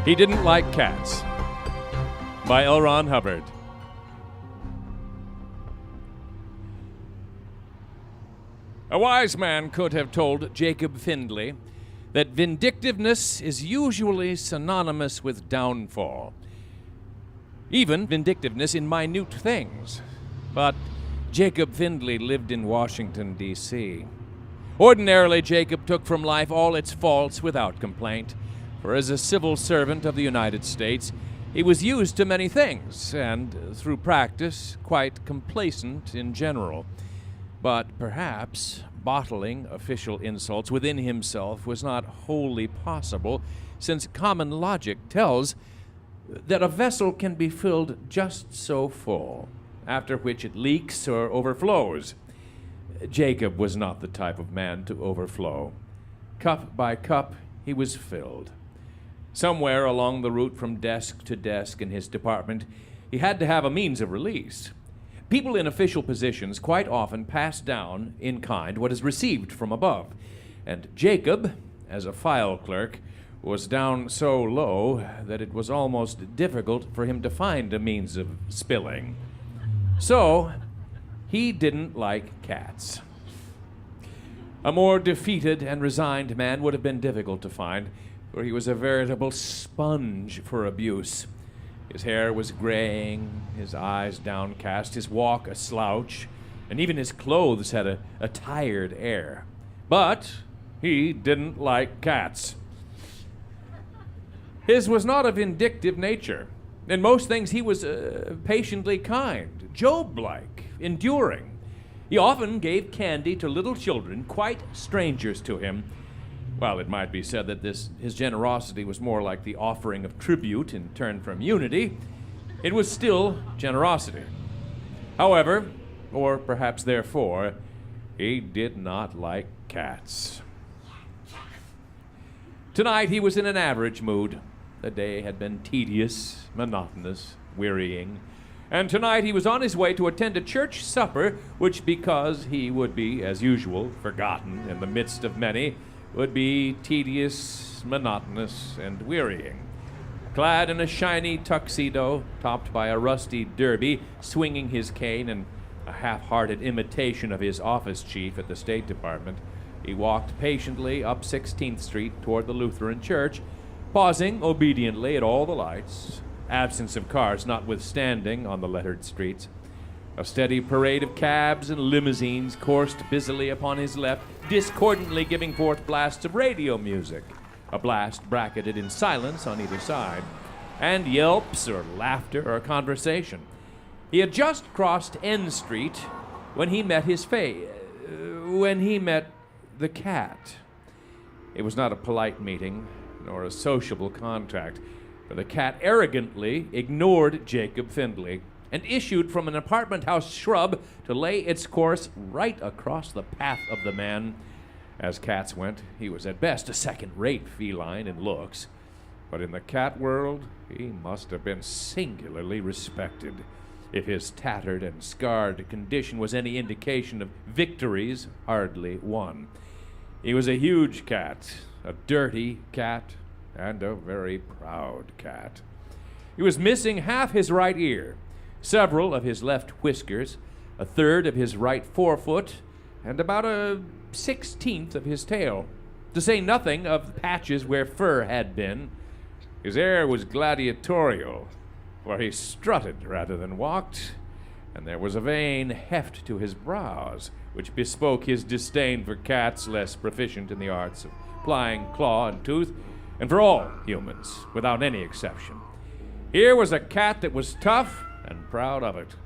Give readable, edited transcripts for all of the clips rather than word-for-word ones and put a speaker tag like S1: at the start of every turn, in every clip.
S1: He Didn't Like Cats by L. Ron Hubbard. A wise man could have told Jacob Findley that vindictiveness is usually synonymous with downfall, even vindictiveness in minute things. But Jacob Findley lived in Washington, D.C. Ordinarily, Jacob took from life all its faults without complaint, for as a civil servant of the United States, he was used to many things, and through practice, quite complacent in general. But perhaps bottling official insults within himself was not wholly possible, since common logic tells that a vessel can be filled just so full, after which it leaks or overflows. Jacob was not the type of man to overflow. Cup by cup, he was filled. Somewhere along the route from desk to desk in his department, he had to have a means of release. People in official positions quite often pass down in kind what is received from above, and Jacob, as a file clerk, was down so low that it was almost difficult for him to find a means of spilling. So, he didn't like cats. A more defeated and resigned man would have been difficult to find, for he was a veritable sponge for abuse. His hair was graying, his eyes downcast, his walk a slouch, and even his clothes had a tired air. But he didn't like cats. His was not a vindictive nature. In most things, he was patiently kind, Job-like, enduring. He often gave candy to little children, quite strangers to him. While it might be said that his generosity was more like the offering of tribute in turn from unity, it was still generosity. However, or perhaps therefore, he did not like cats. Tonight he was in an average mood. The day had been tedious, monotonous, wearying, and tonight he was on his way to attend a church supper, which, because he would be, as usual, forgotten in the midst of many, would be tedious, monotonous, and wearying. Clad in a shiny tuxedo, topped by a rusty derby, swinging his cane in a half-hearted imitation of his office chief at the State Department, he walked patiently up 16th Street toward the Lutheran Church, pausing obediently at all the lights, absence of cars notwithstanding on the lettered streets. A steady parade of cabs and limousines coursed busily upon his left, discordantly giving forth blasts of radio music, a blast bracketed in silence on either side, and yelps or laughter or conversation. He had just crossed N Street when he met the cat. It was not a polite meeting, nor a sociable contact, for the cat arrogantly ignored Jacob Findley and issued from an apartment house shrub to lay its course right across the path of the man. As cats went, he was at best a second-rate feline in looks, but in the cat world, he must have been singularly respected, if his tattered and scarred condition was any indication of victories hardly won. He was a huge cat, a dirty cat, and a very proud cat. He was missing half his right ear, several of his left whiskers, a third of his right forefoot, and about a 16th of his tail, to say nothing of patches where fur had been. His air was gladiatorial, for he strutted rather than walked, and there was a vain heft to his brows, which bespoke his disdain for cats less proficient in the arts of plying claw and tooth, and for all humans, without any exception. Here was a cat that was tough and proud of it,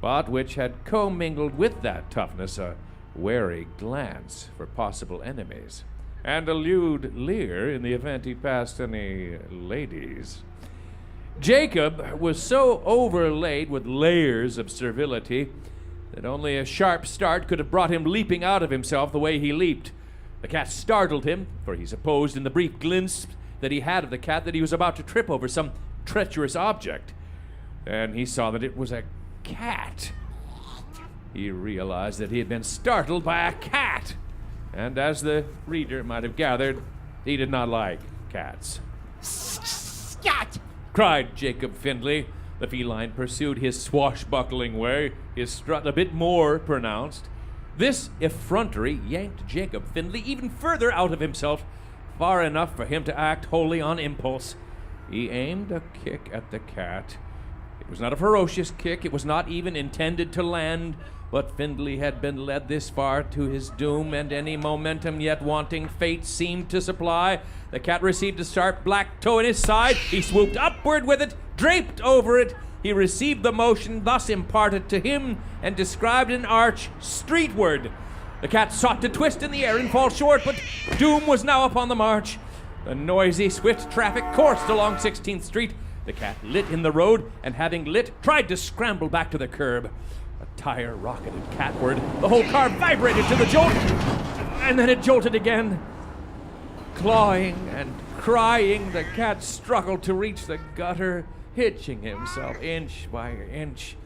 S1: but which had commingled with that toughness a wary glance for possible enemies, and a lewd leer in the event he passed any ladies. Jacob was so overlaid with layers of servility that only a sharp start could have brought him leaping out of himself the way he leaped. The cat startled him, for he supposed in the brief glimpse that he had of the cat that he was about to trip over some treacherous object. Then he saw that it was a cat. He realized that he had been startled by a cat, and as the reader might have gathered, he did not like cats. cried Jacob Findley. The feline pursued his swashbuckling way, his strut a bit more pronounced. This effrontery yanked Jacob Findley even further out of himself, far enough for him to act wholly on impulse. He aimed a kick at the cat. It was not a ferocious kick, it was not even intended to land, but Findley had been led this far to his doom, and any momentum yet wanting fate seemed to supply. The cat received a sharp black toe in his side. He swooped upward with it, draped over it. He received the motion thus imparted to him and described an arch streetward. The cat sought to twist in the air and fall short, but doom was now upon the march. The noisy, swift traffic coursed along 16th Street. The cat lit in the road, and having lit, tried to scramble back to the curb. A tire rocketed catward. The whole car vibrated to the jolt, and then it jolted again. Clawing and crying, the cat struggled to reach the gutter, hitching himself inch by inch.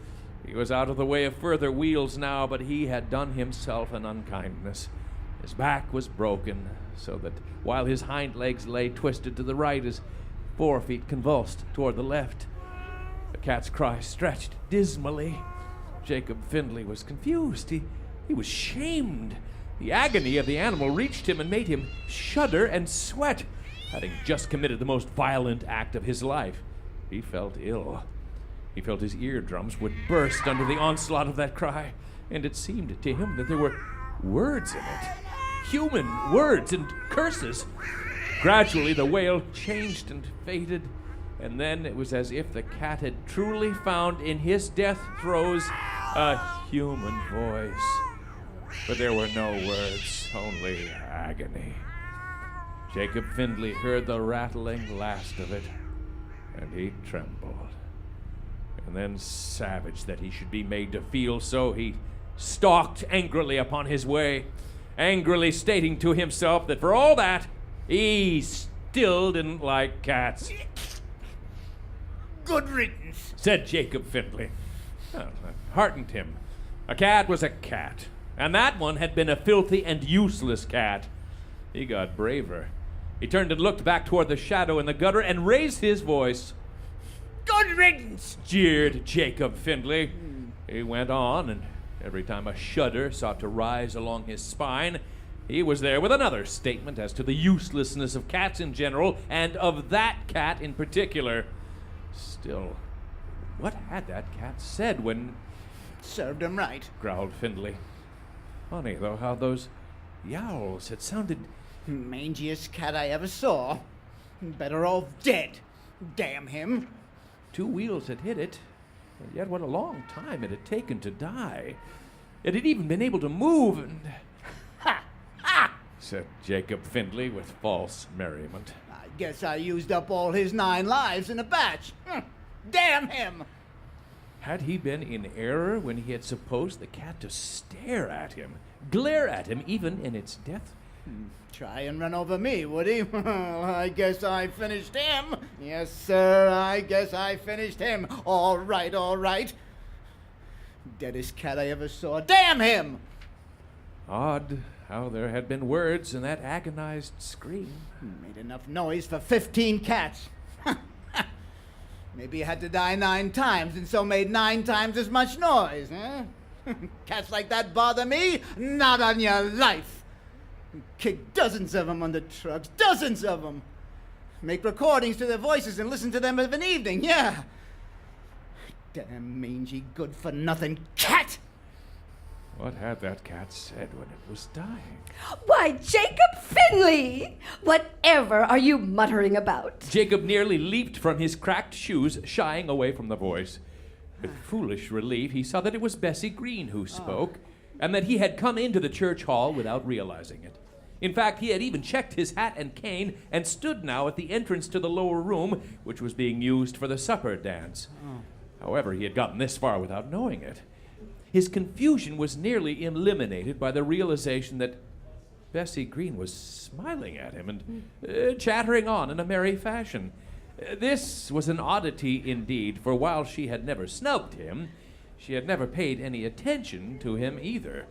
S1: He was out of the way of further wheels now, but he had done himself an unkindness. His back was broken, so that while his hind legs lay twisted to the right, his forefeet convulsed toward the left. The cat's cry stretched dismally. Jacob Findley was confused. He was shamed. The agony of the animal reached him and made him shudder and sweat. Having just committed the most violent act of his life, he felt ill. He felt his eardrums would burst under the onslaught of that cry, and it seemed to him that there were words in it. Human words and curses. Gradually the wail changed and faded, and then it was as if the cat had truly found in his death throes a human voice. But there were no words, only agony. Jacob Findley heard the rattling last of it, and he trembled. And then, savage that he should be made to feel so, he stalked angrily upon his way, angrily stating to himself that for all that, he still didn't like cats.
S2: Good riddance,
S1: said Jacob Findley. Well, that heartened him. A cat was a cat, and that one had been a filthy and useless cat. He got braver. He turned and looked back toward the shadow in the gutter and raised his voice.
S2: Good riddance,
S1: jeered Jacob Findley. He went on, and every time a shudder sought to rise along his spine, he was there with another statement as to the uselessness of cats in general, and of that cat in particular. Still, what had that cat said when...
S2: Served him right,
S1: growled Findley. Funny, though, how those yowls had sounded...
S2: Mangiest cat I ever saw. Better off dead. Damn him.
S1: 2 wheels had hit it, and yet what a long time it had taken to die. It had even been able to move, and...
S2: Ha! Ha!
S1: said Jacob Findley with false merriment.
S2: I guess I used up all his 9 lives in a batch. Damn him!
S1: Had he been in error when he had supposed the cat to stare at him, glare at him even in its death?
S2: Try and run over me, would he? Well, I guess I finished him. Yes, sir, I guess I finished him. All right, all right. Deadest cat I ever saw. Damn him!
S1: Odd how there had been words in that agonized scream.
S2: Made enough noise for 15 cats. Maybe he had to die 9 times and so made 9 times as much noise, huh? Cats like that bother me? Not on your life. Kick dozens of them on the trucks, dozens of them. Make recordings to their voices and listen to them of an evening, yeah. Damn mangy, good-for-nothing cat!
S1: What had that cat said when it was dying?
S3: Why, Jacob Findley! Whatever are you muttering about?
S1: Jacob nearly leaped from his cracked shoes, shying away from the voice. With foolish relief, he saw that it was Bessie Green who spoke, and that he had come into the church hall without realizing it. In fact, he had even checked his hat and cane and stood now at the entrance to the lower room, which was being used for the supper dance. However, he had gotten this far without knowing it. His confusion was nearly eliminated by the realization that Bessie Green was smiling at him and chattering on in a merry fashion. This was an oddity indeed, for while she had never snubbed him, she had never paid any attention to him either.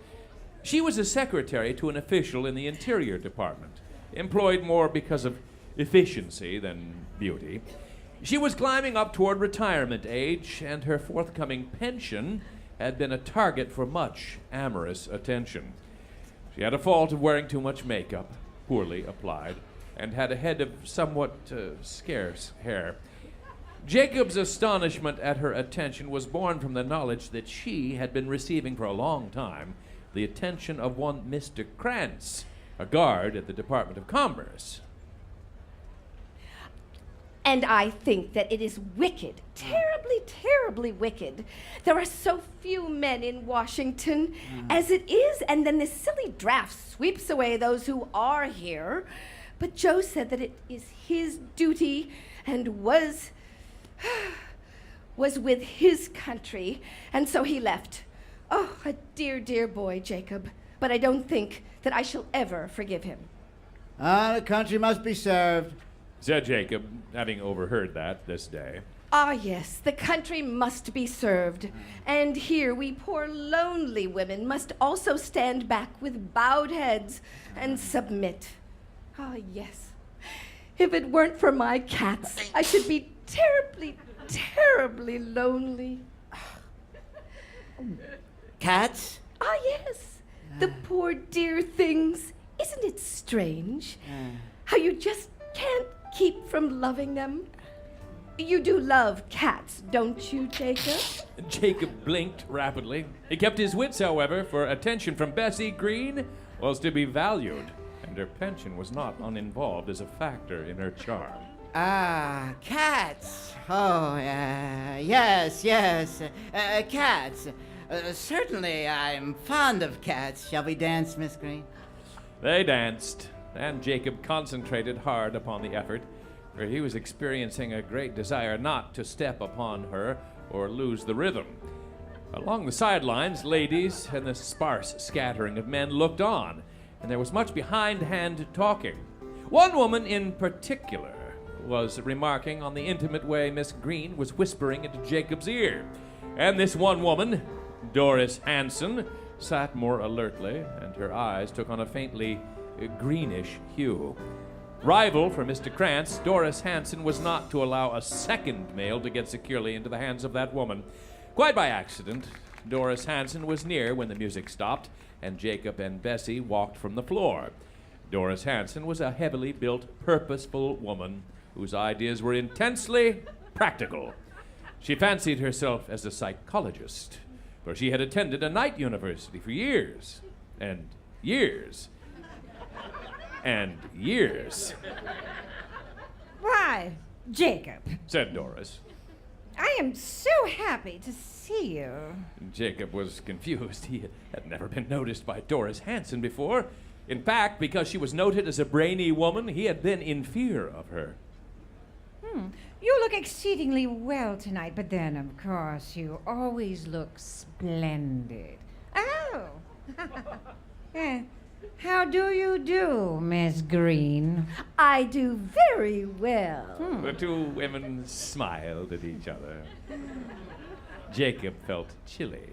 S1: She was a secretary to an official in the Interior Department, employed more because of efficiency than beauty. She was climbing up toward retirement age, and her forthcoming pension had been a target for much amorous attention. She had a fault of wearing too much makeup, poorly applied, and had a head of somewhat scarce hair. Jacob's astonishment at her attention was born from the knowledge that she had been receiving for a long time the attention of one Mr. Krantz, a guard at the Department of Commerce.
S3: And I think that it is wicked, terribly, terribly wicked. There are so few men in Washington as it is, and then this silly draft sweeps away those who are here. But Joe said that it is his duty and was with his country, and so he left. Oh, a dear, dear boy, Jacob. But I don't think that I shall ever forgive him.
S2: The country must be served,
S1: Said Jacob, having overheard that this day.
S3: Ah, yes, the country must be served. And here we poor lonely women must also stand back with bowed heads and submit. Ah, yes. If it weren't for my cats, I should be terribly, terribly lonely.
S2: Cats?
S3: Ah, yes. The poor dear things. Isn't it strange? How you just can't keep from loving them? You do love cats, don't you, Jacob?
S1: Jacob blinked rapidly. He kept his wits, however, for attention from Bessie Green was to be valued, and her pension was not uninvolved as a factor in her charm.
S2: Cats. Oh, yes, cats. Certainly, I'm fond of cats. Shall we dance, Miss Green?
S1: They danced, and Jacob concentrated hard upon the effort, for he was experiencing a great desire not to step upon her or lose the rhythm. Along the sidelines, ladies and the sparse scattering of men looked on, and there was much behindhand talking. One woman in particular was remarking on the intimate way Miss Green was whispering into Jacob's ear, and this one woman, Doris Hanson, sat more alertly, and her eyes took on a faintly greenish hue. Rival for Mr. Krantz, Doris Hanson was not to allow a second male to get securely into the hands of that woman. Quite by accident, Doris Hanson was near when the music stopped, and Jacob and Bessie walked from the floor. Doris Hanson was a heavily built, purposeful woman whose ideas were intensely practical. She fancied herself as a psychologist, for she had attended a night university for years, and years, and years,
S4: Why, Jacob,
S1: said Doris.
S4: I am so happy to see you.
S1: Jacob was confused. He had never been noticed by Doris Hanson before. In fact, because she was noted as a brainy woman, he had been in fear of her.
S4: You look exceedingly well tonight, but then, of course, you always look splendid. Oh! How do you do, Miss Green?
S3: I do very well.
S1: The two women smiled at each other. Jacob felt chilly.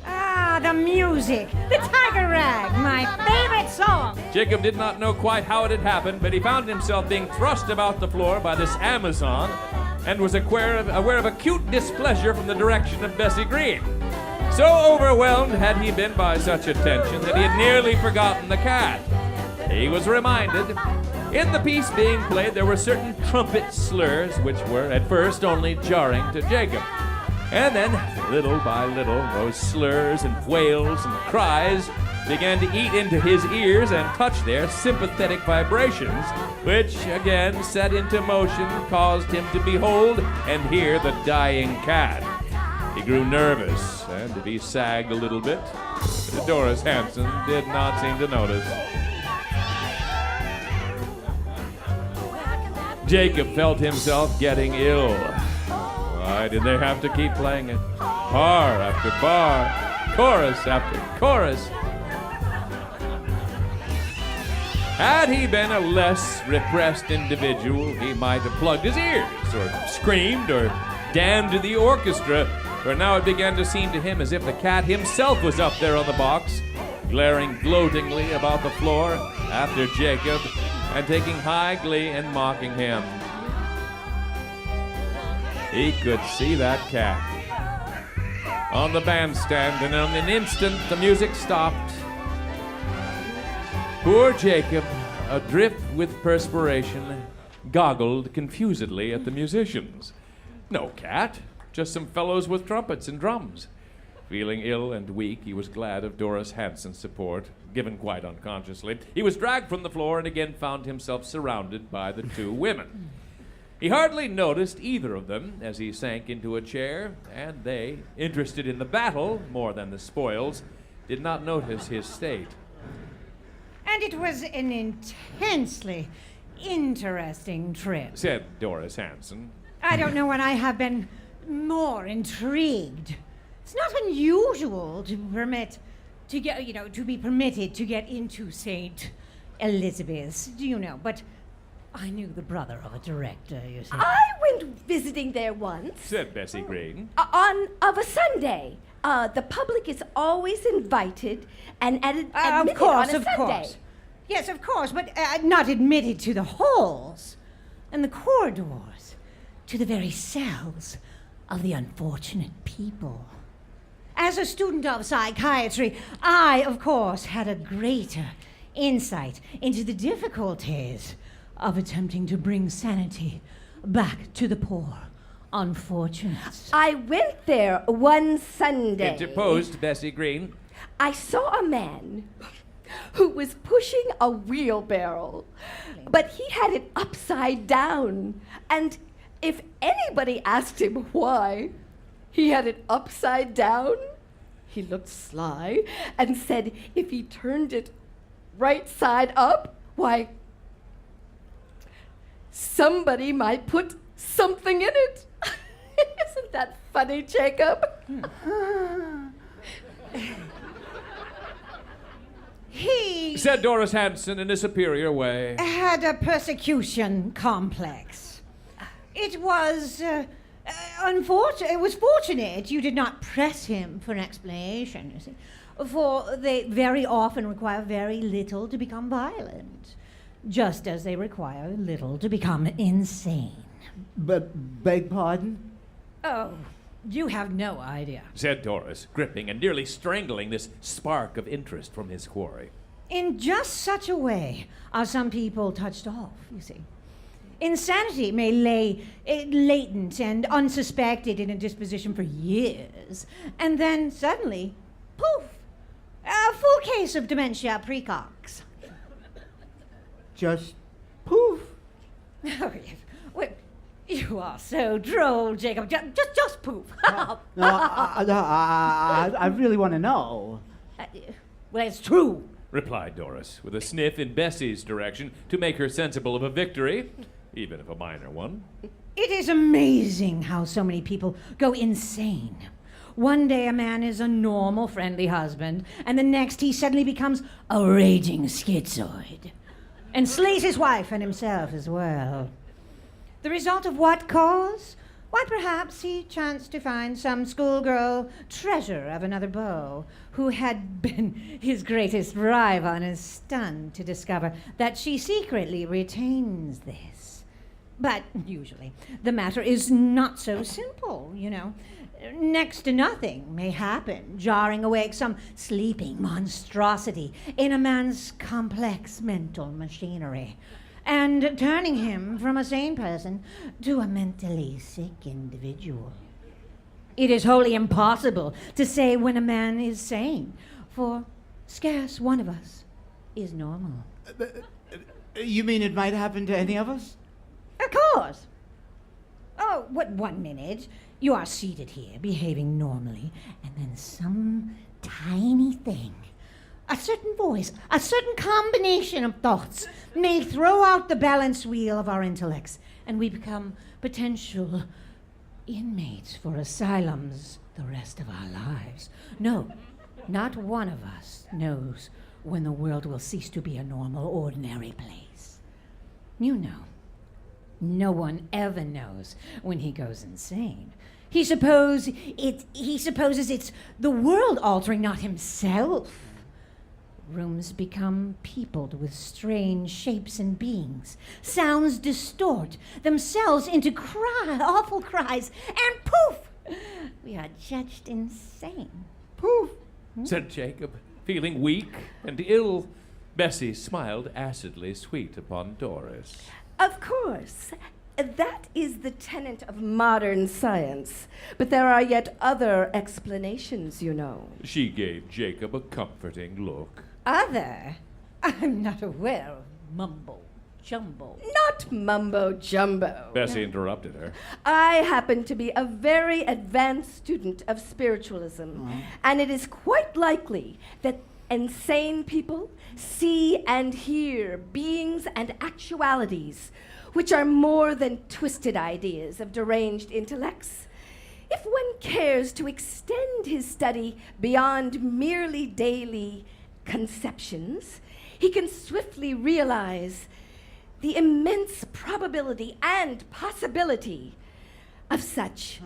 S4: Ah, the music! The Tiger Rag, my favorite song!
S1: Jacob did not know quite how it had happened, but he found himself being thrust about the floor by this Amazon and was aware of acute displeasure from the direction of Bessie Green. So overwhelmed had he been by such attention that he had nearly forgotten the cat. He was reminded, in the piece being played, there were certain trumpet slurs which were at first only jarring to Jacob. And then, little by little, those slurs and wails and cries began to eat into his ears and touch their sympathetic vibrations, which again set into motion, caused him to behold and hear the dying cat. He grew nervous, and if he sagged a little bit, Doris Hanson did not seem to notice. Jacob felt himself getting ill. Why did they have to keep playing it? Bar after bar, chorus after chorus. Had he been a less repressed individual, he might have plugged his ears, or screamed, or damned the orchestra, for now it began to seem to him as if the cat himself was up there on the box, glaring gloatingly about the floor after Jacob, and taking high glee in mocking him. He could see that cat on the bandstand, and in an instant the music stopped. Poor Jacob, adrip with perspiration, goggled confusedly at the musicians. No cat, just some fellows with trumpets and drums. Feeling ill and weak, he was glad of Doris Hanson's support, given quite unconsciously. He was dragged from the floor and again found himself surrounded by the two women. He hardly noticed either of them as he sank into a chair, and they, interested in the battle more than the spoils, did not notice his state.
S4: And it was an intensely interesting trip,
S1: said Doris Hanson.
S4: I don't know when I have been more intrigued. It's not unusual to be permitted to get into St. Elizabeth's, but I knew the brother of a director, you see.
S3: I went visiting there once.
S1: Said Bessie Green.
S3: Of a Sunday. The public is always invited and admitted
S4: of course,
S3: on a
S4: of
S3: Sunday.
S4: course. Yes, of course, but not admitted to the halls and the corridors, to the very cells of the unfortunate people. As a student of psychiatry, I, of course, had a greater insight into the difficulties of attempting to bring sanity back to the poor unfortunates.
S3: I went there one Sunday.
S1: Interposed Bessie Green.
S3: I saw a man who was pushing a wheelbarrow, but he had it upside down. And if anybody asked him why he had it upside down, he looked sly and said if he turned it right side up, why, somebody might put something in it. Isn't that funny, Jacob?
S4: He
S1: said Doris Hanson in a superior way.
S4: Had a persecution complex. It was unfortunate. It was fortunate you did not press him for an explanation, you see, for they very often require very little to become violent, just as they require little to become insane.
S2: But beg pardon?
S4: Oh, you have no idea,
S1: said Doris, gripping and nearly strangling this spark of interest from his quarry.
S4: In just such a way are some people touched off, you see. Insanity may lay latent and unsuspected in a disposition for years, and then suddenly, poof, a full case of dementia precox.
S2: Just poof.
S4: Oh, yes. Well, you are so droll, Jacob. Just poof.
S2: No, I really want to know.
S4: Well, it's true,
S1: replied Doris, with a sniff in Bessie's direction to make her sensible of a victory, even if a minor one.
S4: It is amazing how so many people go insane. One day a man is a normal, friendly husband, and the next he suddenly becomes a raging schizoid and slays his wife and himself as well. The result of what cause? Why, perhaps he chanced to find some schoolgirl treasure of another beau who had been his greatest rival and is stunned to discover that she secretly retains this. But usually the matter is not so simple, you know. Next to nothing may happen, jarring awake some sleeping monstrosity in a man's complex mental machinery, and turning him from a sane person to a mentally sick individual. It is wholly impossible to say when a man is sane, for scarce one of us is normal.
S2: You mean it might happen to any of us?
S4: Of course. Oh, what 1 minute? You are seated here, behaving normally, and then some tiny thing, a certain voice, a certain combination of thoughts may throw out the balance wheel of our intellects, and we become potential inmates for asylums the rest of our lives. No, not one of us knows when the world will cease to be a normal, ordinary place. You know. No one ever knows when he goes insane. He supposes it's the world altering, not himself. Rooms become peopled with strange shapes and beings. Sounds distort themselves into awful cries, and poof! We are judged insane.
S2: Poof!
S1: said Jacob, feeling weak and ill. Bessie smiled acidly sweet upon Doris.
S3: Of course, that is the tenet of modern science. But there are yet other explanations, you know.
S1: She gave Jacob a comforting look.
S4: Other? I'm not aware of mumbo jumbo.
S3: Not mumbo jumbo.
S1: Bessie interrupted her.
S3: I happen to be a very advanced student of spiritualism, and it is quite likely that insane people see and hear beings and actualities which are more than twisted ideas of deranged intellects. If one cares to extend his study beyond merely daily conceptions, he can swiftly realize the immense probability and possibility of such.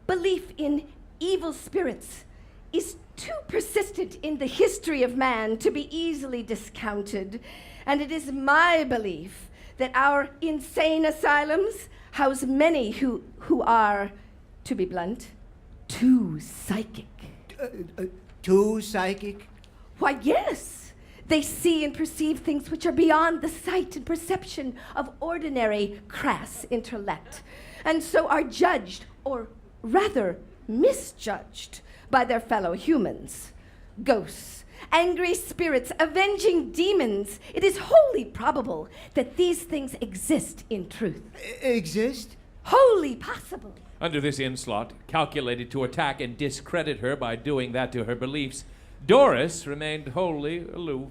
S3: Belief in evil spirits is too persistent in the history of man to be easily discounted, and it is my belief that our insane asylums house many who are, to be blunt, too psychic.
S2: Too psychic?
S3: Why, yes. They see and perceive things which are beyond the sight and perception of ordinary crass intellect, and so are judged, or rather misjudged, by their fellow humans. Ghosts, angry spirits, avenging demons. It is wholly probable that these things exist in truth.
S2: Exist?
S3: Wholly possible.
S1: Under this onslaught, calculated to attack and discredit her by doing that to her beliefs, Doris remained wholly aloof,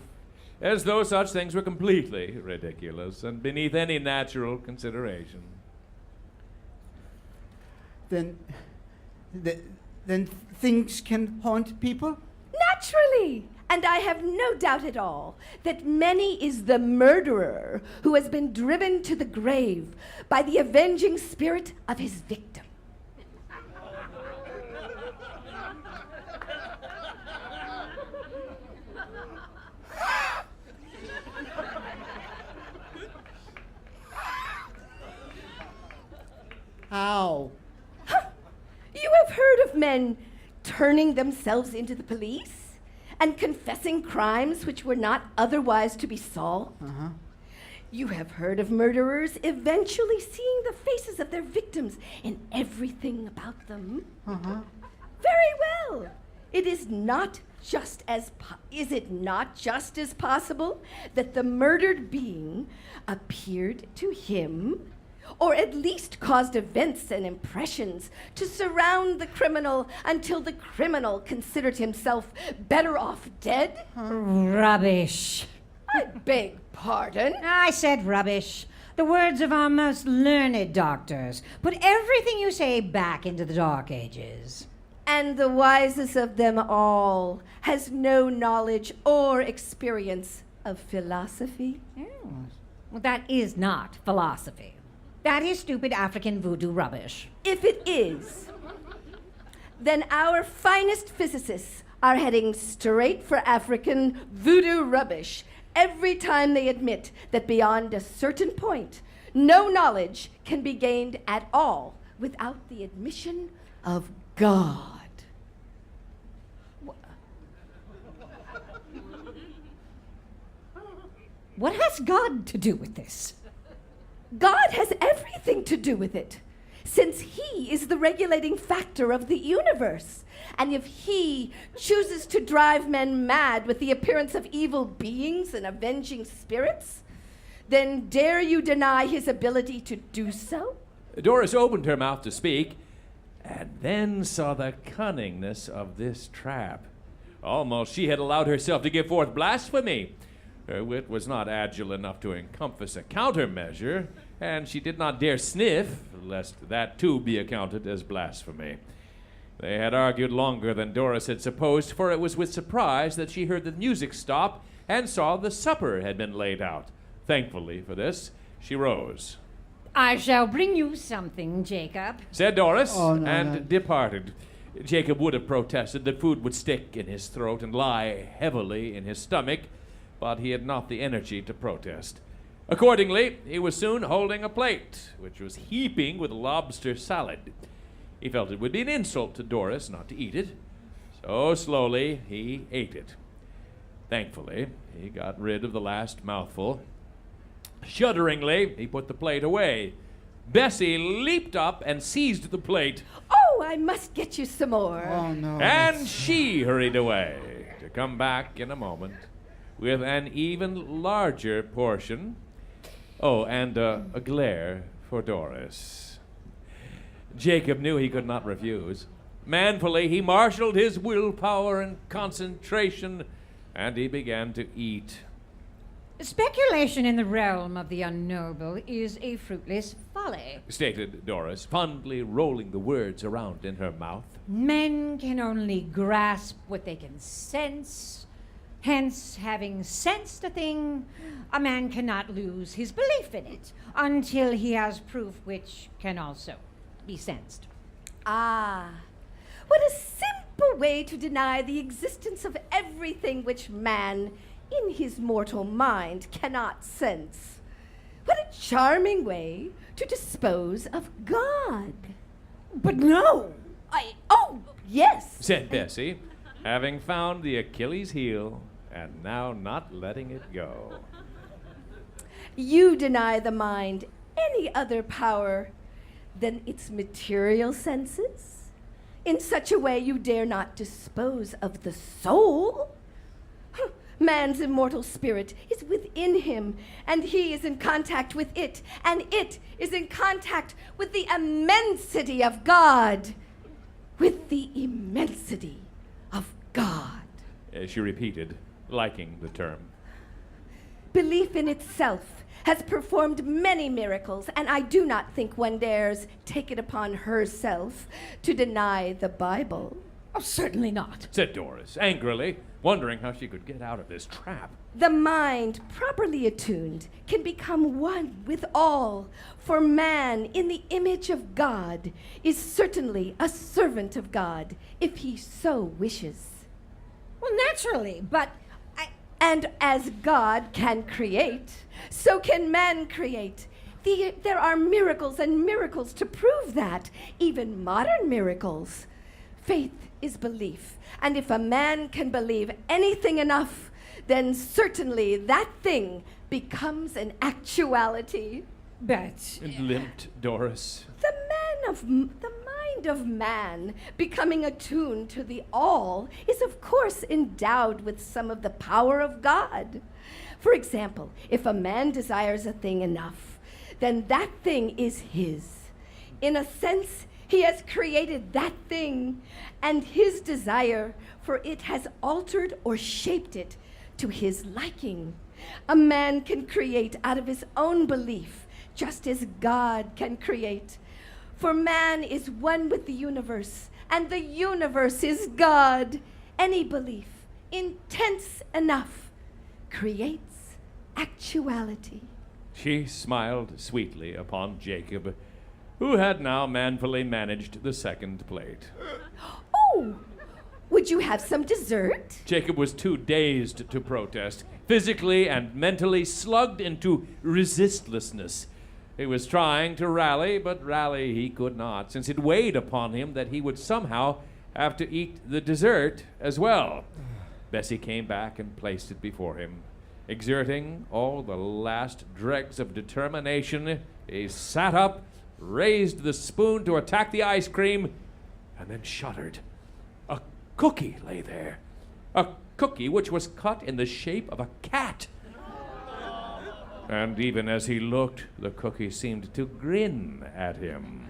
S1: as though such things were completely ridiculous and beneath any natural consideration.
S2: Then things can haunt people?
S3: Naturally. And I have no doubt at all that many is the murderer who has been driven to the grave by the avenging spirit of his victim.
S2: How?
S3: You have heard of men turning themselves into the police and confessing crimes which were not otherwise to be solved? You have heard of murderers eventually seeing the faces of their victims in everything about them? Very well. It is not just as is it not just as possible that the murdered being appeared to him, or at least caused events and impressions to surround the criminal until the criminal considered himself better off dead?
S4: Rubbish.
S3: I beg pardon?
S4: I said rubbish. The words of our most learned doctors. Put everything you say back into the Dark Ages.
S3: And the wisest of them all has no knowledge or experience of philosophy?
S4: Well, that is not philosophy. That is stupid African voodoo rubbish.
S3: If it is, then our finest physicists are heading straight for African voodoo rubbish every time they admit that beyond a certain point, no knowledge can be gained at all without the admission of God.
S4: What has God to do with this?
S3: God has everything to do with it, since He is the regulating factor of the universe. And if He chooses to drive men mad with the appearance of evil beings and avenging spirits, then dare you deny His ability to do so?
S1: Doris opened her mouth to speak, and then saw the cunningness of this trap. Almost she had allowed herself to give forth blasphemy. Her wit was not agile enough to encompass a countermeasure, and she did not dare sniff, lest that too be accounted as blasphemy. They had argued longer than Doris had supposed, for it was with surprise that she heard the music stop and saw the supper had been laid out. Thankfully for this, she rose.
S4: I shall bring you something, Jacob.
S1: Said Doris,
S2: Oh, no,
S1: and
S2: no.
S1: departed. Jacob would have protested that food would stick in his throat and lie heavily in his stomach, but he had not the energy to protest. Accordingly, he was soon holding a plate, which was heaping with lobster salad. He felt it would be an insult to Doris not to eat it, so slowly he ate it. Thankfully, he got rid of the last mouthful. Shudderingly, he put the plate away. Bessie leaped up and seized the plate.
S3: Oh, I must get you some more.
S2: Oh, no.
S1: And she hurried away to come back in a moment with an even larger portion. Oh, and a glare for Doris. Jacob knew he could not refuse. Manfully, he marshaled his willpower and concentration, and he began to eat.
S4: Speculation in the realm of the unknowable is a fruitless folly,
S1: Stated Doris, fondly rolling the words around in her mouth.
S4: Men can only grasp what they can sense. Hence, having sensed a thing, a man cannot lose his belief in it until he has proof which can also be sensed.
S3: Ah, what a simple way to deny the existence of everything which man, in his mortal mind, cannot sense. What a charming way to dispose of God.
S4: But no!
S3: Oh, yes.
S1: Said Bessie, having found the Achilles heel and now not letting it go.
S3: You deny the mind any other power than its material senses? In such a way you dare not dispose of the soul? Man's immortal spirit is within him, and he is in contact with it, and it is in contact with the immensity of God. With the immensity of God.
S1: She repeated, liking the term.
S3: Belief in itself has performed many miracles, and I do not think one dares take it upon herself to deny the Bible.
S4: Oh, certainly not,
S1: Said Doris, angrily, wondering how she could get out of this trap.
S3: The mind, properly attuned, can become one with all, for man, in the image of God, is certainly a servant of God, if he so wishes.
S4: Well, naturally, but
S3: And as God can create, so can man create. There are miracles and miracles to prove that, even modern miracles. Faith is belief, and if a man can believe anything enough, then certainly that thing becomes an actuality.
S4: but
S1: Limped Doris.
S3: The mind of man, becoming attuned to the all, is of course endowed with some of the power of God. For example, if a man desires a thing enough, then that thing is his. In a sense, he has created that thing, and his desire for it has altered or shaped it to his liking. A man can create out of his own belief, just as God can create. For man is one with the universe, and the universe is God. Any belief, intense enough, creates actuality.
S1: She smiled sweetly upon Jacob, who had now manfully managed the second plate.
S3: Oh, would you have some dessert?
S1: Jacob was too dazed to protest, physically and mentally slugged into resistlessness. He was trying to rally, but rally he could not, since it weighed upon him that he would somehow have to eat the dessert as well. Bessie came back and placed it before him. Exerting all the last dregs of determination, he sat up, raised the spoon to attack the ice cream, and then shuddered. A cookie lay there. A cookie which was cut in the shape of a cat. And even as he looked, the cookie seemed to grin at him.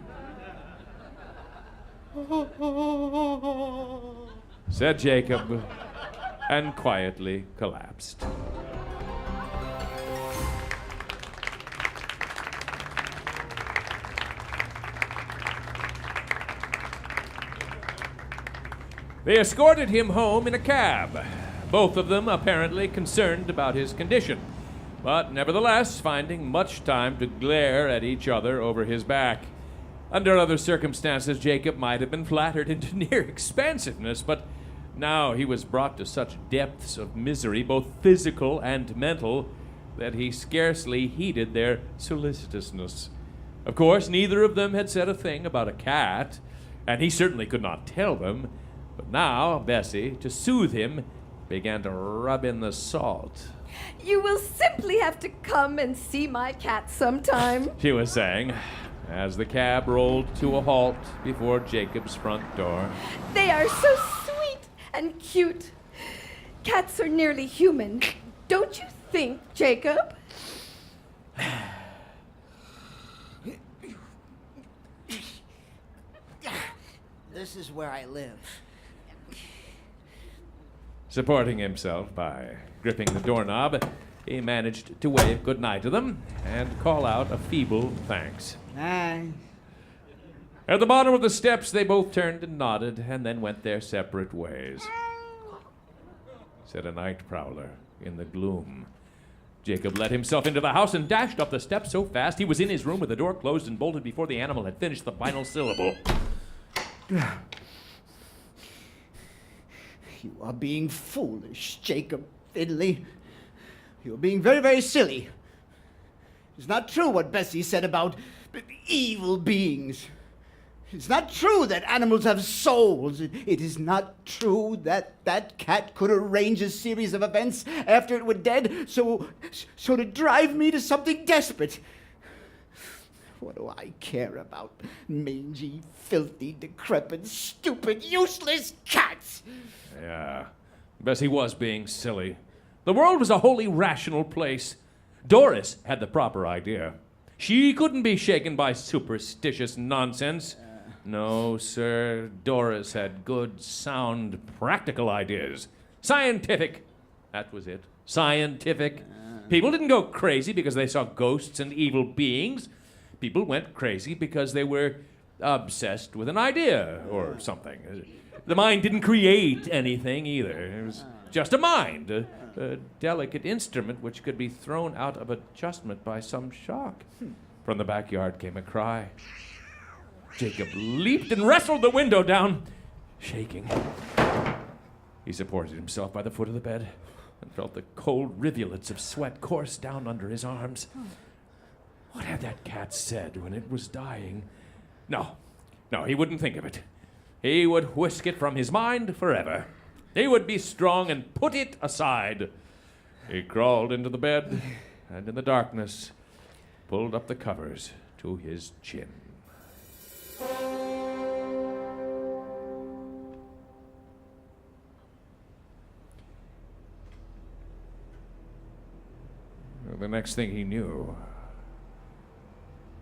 S1: Said Jacob, and quietly collapsed. They escorted him home in a cab, both of them apparently concerned about his condition, but nevertheless finding much time to glare at each other over his back. Under other circumstances, Jacob might have been flattered into near expansiveness, but now he was brought to such depths of misery, both physical and mental, that he scarcely heeded their solicitousness. Of course, neither of them had said a thing about a cat, and he certainly could not tell them. But now Bessie, to soothe him, began to rub in the salt.
S3: You will simply have to come and see my cat sometime.
S1: She was saying, as the cab rolled to a halt before Jacob's front door.
S3: They are so sweet and cute. Cats are nearly human. Don't you think, Jacob?
S2: This is where I live.
S1: Supporting himself by gripping the doorknob, he managed to wave goodnight to them and call out a feeble thanks.
S2: Aye.
S1: At the bottom of the steps, they both turned and nodded and then went their separate ways. Said a night prowler in the gloom. Jacob let himself into the house and dashed up the steps so fast he was in his room with the door closed and bolted before the animal had finished the final syllable.
S2: You are being foolish, Jacob Findley. You're being very, very silly. It's not true what Bessie said about evil beings. It's not true that animals have souls. It is not true that that cat could arrange a series of events after it were dead so to drive me to something desperate. What do I care about mangy, filthy, decrepit, stupid, useless cats?
S1: Yeah, Bessie was being silly. The world was a wholly rational place. Doris had the proper idea. She couldn't be shaken by superstitious nonsense. No, sir, Doris had good, sound, practical ideas. Scientific. That was it. Scientific. People didn't go crazy because they saw ghosts and evil beings. People went crazy because they were obsessed with an idea or something. The mind didn't create anything either. It was just a mind, a delicate instrument which could be thrown out of adjustment by some shock. From the backyard came a cry. Jacob leaped and wrestled the window down, shaking. He supported himself by the foot of the bed and felt the cold rivulets of sweat course down under his arms. What had that cat said when it was dying? No, he wouldn't think of it. He would whisk it from his mind forever. He would be strong and put it aside. He crawled into the bed and in the darkness pulled up the covers to his chin. The next thing he knew,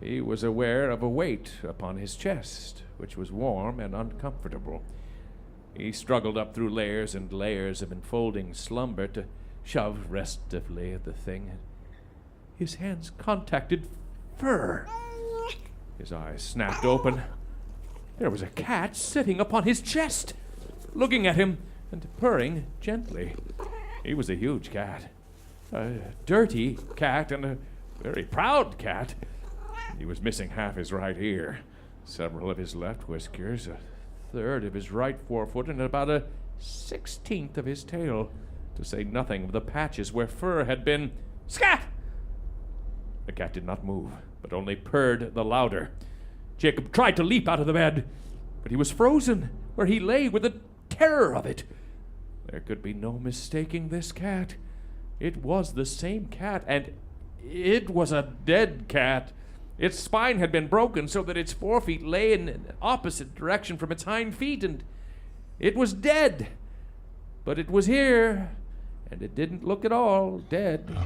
S1: he was aware of a weight upon his chest, which was warm and uncomfortable. He struggled up through layers and layers of enfolding slumber to shove restively at the thing. His hands contacted fur. His eyes snapped open. There was a cat sitting upon his chest, looking at him and purring gently. He was a huge cat. A dirty cat and a very proud cat. He was missing half his right ear, several of his left whiskers, a third of his right forefoot, and about a 16th of his tail, to say nothing of the patches where fur had been. Scat! The cat did not move, but only purred the louder. Jacob tried to leap out of the bed, but he was frozen where he lay with the terror of it. There could be no mistaking this cat. It was the same cat, and it was a dead cat. Its spine had been broken so that its forefeet lay in an opposite direction from its hind feet, and it was dead. But it was here, and it didn't look at all dead.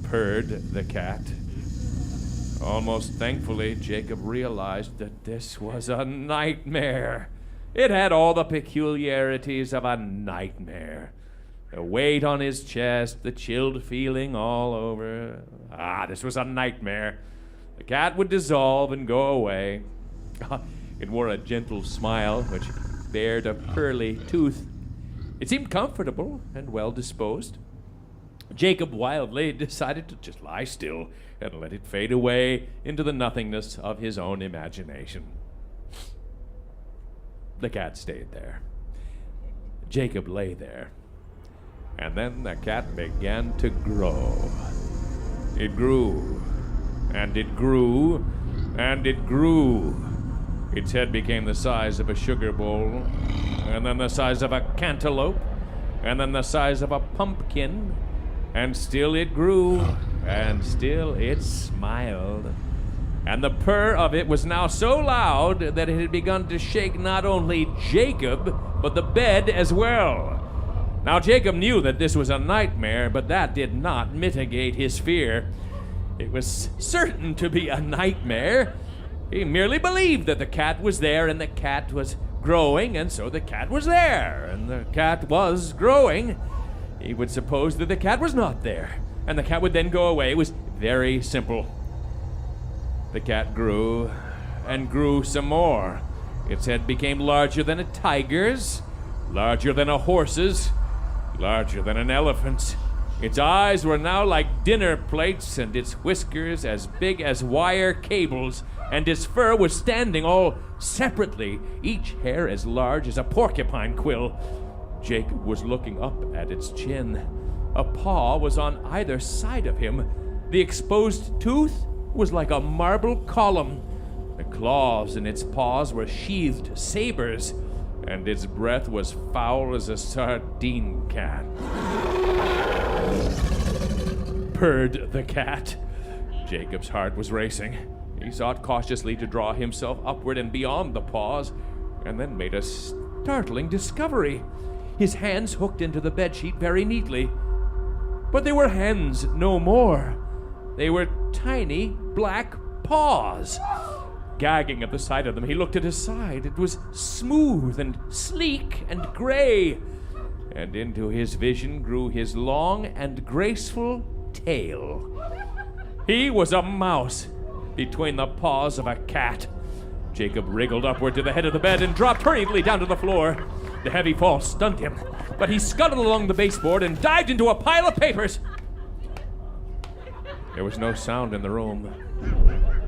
S1: Purred the cat. Almost thankfully, Jacob realized that this was a nightmare. It had all the peculiarities of a nightmare. The weight on his chest, the chilled feeling all over. This was a nightmare. The cat would dissolve and go away. It wore a gentle smile which bared a pearly tooth. It seemed comfortable and well disposed. Jacob wildly decided to just lie still and let it fade away into the nothingness of his own imagination. The cat stayed there. Jacob lay there. And then the cat began to grow. It grew, and it grew, and it grew. Its head became the size of a sugar bowl, and then the size of a cantaloupe, and then the size of a pumpkin, and still it grew, and still it smiled. And the purr of it was now so loud that it had begun to shake not only Jacob, but the bed as well. Now Jacob knew that this was a nightmare, but that did not mitigate his fear. It was certain to be a nightmare. He merely believed that the cat was there, and the cat was growing, and so the cat was there, and the cat was growing. He would suppose that the cat was not there, and the cat would then go away. It was very simple. The cat grew and grew some more. Its head became larger than a tiger's, larger than a horse's, larger than an elephant's. Its eyes were now like dinner plates, and its whiskers as big as wire cables, and its fur was standing all separately, each hair as large as a porcupine quill. Jacob was looking up at its chin. A paw was on either side of him. The exposed tooth was like a marble column. The claws in its paws were sheathed sabers, and its breath was foul as a sardine can. Purred the cat. Jacob's heart was racing. He sought cautiously to draw himself upward and beyond the paws, and then made a startling discovery. His hands hooked into the bedsheet very neatly. But they were hands no more. They were tiny black paws. Gagging at the sight of them, he looked at his side. It was smooth and sleek and gray. And into his vision grew his long and graceful tail. He was a mouse between the paws of a cat. Jacob wriggled upward to the head of the bed and dropped hurriedly down to the floor. The heavy fall stunned him, but he scuttled along the baseboard and dived into a pile of papers. There was no sound in the room.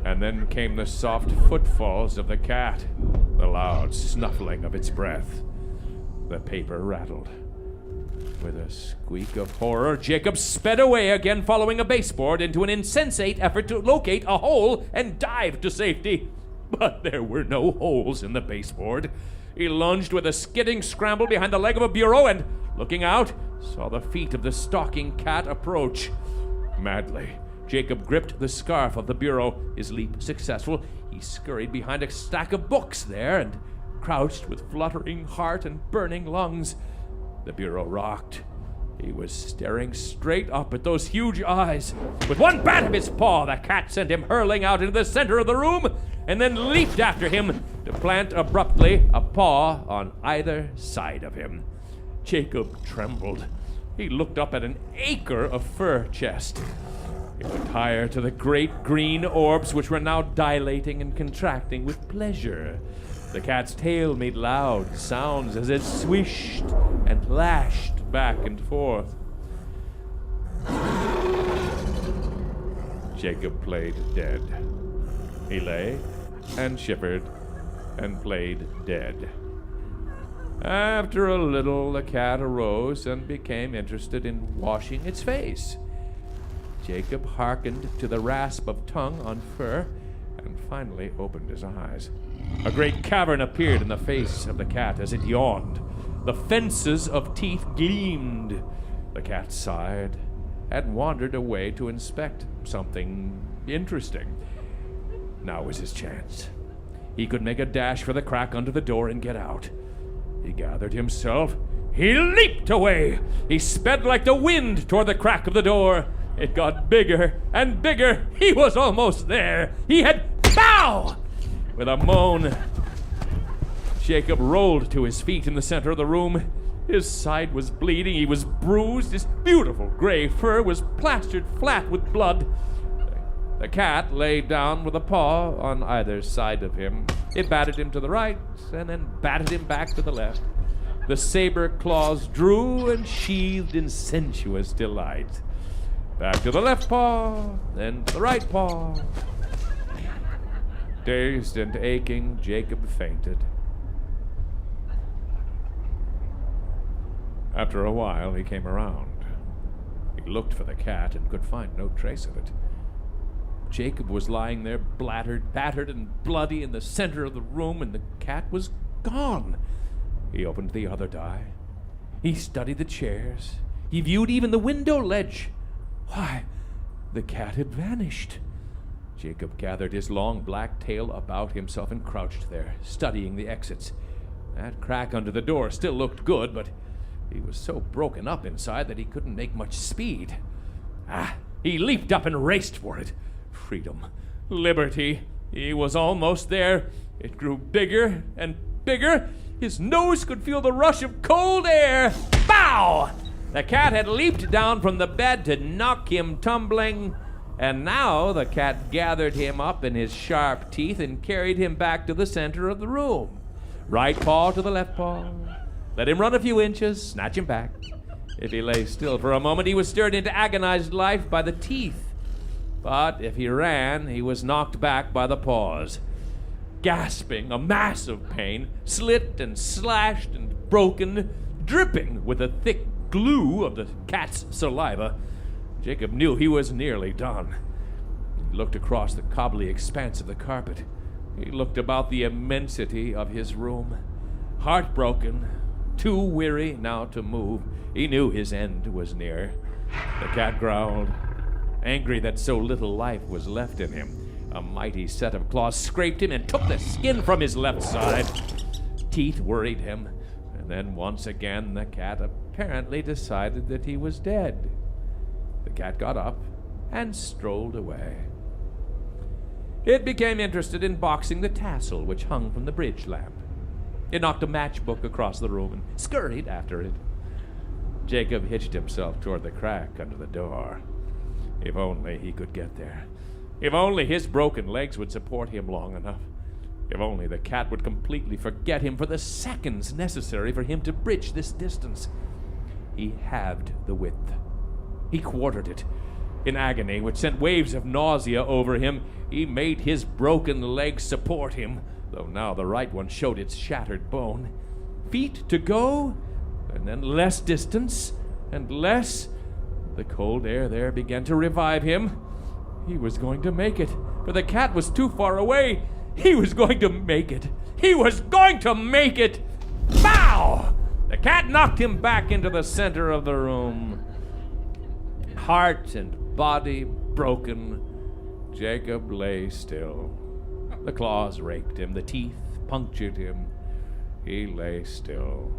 S1: And then came the soft footfalls of the cat, the loud snuffling of its breath. The paper rattled. With a squeak of horror, Jacob sped away again, following a baseboard into an insensate effort to locate a hole and dive to safety. But there were no holes in the baseboard. He lunged with a skidding scramble behind the leg of a bureau and, looking out, saw the feet of the stalking cat approach. Madly, Jacob gripped the scarf of the bureau. His leap successful, he scurried behind a stack of books there and crouched with fluttering heart and burning lungs. The bureau rocked. He was staring straight up at those huge eyes. With one bat of his paw, the cat sent him hurling out into the center of the room and then leaped after him to plant abruptly a paw on either side of him. Jacob trembled. He looked up at an acre of fur chest. It looked higher to the great green orbs which were now dilating and contracting with pleasure. The cat's tail made loud sounds as it swished and lashed back and forth. Jacob played dead. He lay and shivered and played dead. After a little, the cat arose and became interested in washing its face. Jacob hearkened to the rasp of tongue on fur and finally opened his eyes. A great cavern appeared in the face of the cat as it yawned. The fences of teeth gleamed. The cat sighed and wandered away to inspect something interesting. Now was his chance. He could make a dash for the crack under the door and get out. He gathered himself. He leaped away. He sped like the wind toward the crack of the door. It got bigger and bigger. He was almost there. He had... Pow! With a moan, Jacob rolled to his feet in the center of the room. His side was bleeding. He was bruised. His beautiful gray fur was plastered flat with blood. The cat lay down with a paw on either side of him. It batted him to the right and then batted him back to the left. The saber claws drew and sheathed in sensuous delight. Back to the left paw, then to the right paw. Dazed and aching, Jacob fainted. After a while, he came around. He looked for the cat and could find no trace of it. Jacob was lying there, battered and bloody in the center of the room, and the cat was gone. He opened the other die. He studied the chairs. He viewed even the window ledge. Why, the cat had vanished. Jacob gathered his long black tail about himself and crouched there, studying the exits. That crack under the door still looked good, but he was so broken up inside that he couldn't make much speed. He leaped up and raced for it. Freedom. Liberty. He was almost there. It grew bigger and bigger. His nose could feel the rush of cold air. Bow! The cat had leaped down from the bed to knock him tumbling, and now the cat gathered him up in his sharp teeth and carried him back to the center of the room. Right paw to the left paw. Let him run a few inches, snatch him back. If he lay still for a moment, he was stirred into agonized life by the teeth. But if he ran, he was knocked back by the paws. Gasping, a mass of pain, slit and slashed and broken, dripping with the thick glue of the cat's saliva, Jacob knew he was nearly done. He looked across the cobbly expanse of the carpet. He looked about the immensity of his room. Heartbroken, too weary now to move, he knew his end was near. The cat growled, angry that so little life was left in him. A mighty set of claws scraped him and took the skin from his left side. Teeth worried him, and then once again the cat apparently decided that he was dead. The cat got up and strolled away. It became interested in boxing the tassel which hung from the bridge lamp. It knocked a matchbook across the room and scurried after it. Jacob hitched himself toward the crack under the door. If only he could get there. If only his broken legs would support him long enough. If only the cat would completely forget him for the seconds necessary for him to bridge this distance. He halved the width. He quartered it. In agony, which sent waves of nausea over him, he made his broken legs support him, though now the right one showed its shattered bone. Feet to go, and then less distance, and less. The cold air there began to revive him. He was going to make it, for the cat was too far away. He was going to make it. He was going to make it. Bow! The cat knocked him back into the center of the room. Heart and body broken, Jacob lay still. The claws raked him, the teeth punctured him. He lay still.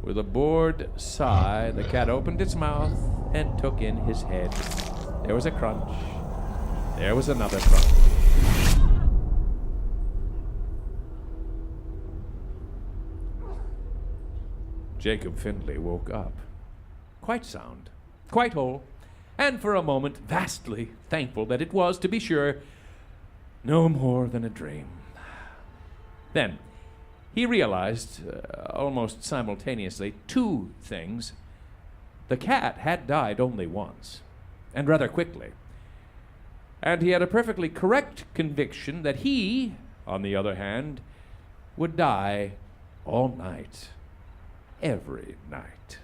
S1: With a bored sigh, the cat opened its mouth and took in his head. There was a crunch. There was another crunch. Jacob Findley woke up, quite sound, quite whole, and for a moment vastly thankful that it was, to be sure, no more than a dream. Then he realized, almost simultaneously, two things. The cat had died only once, and rather quickly. And he had a perfectly correct conviction that he, on the other hand, would die all night, every night.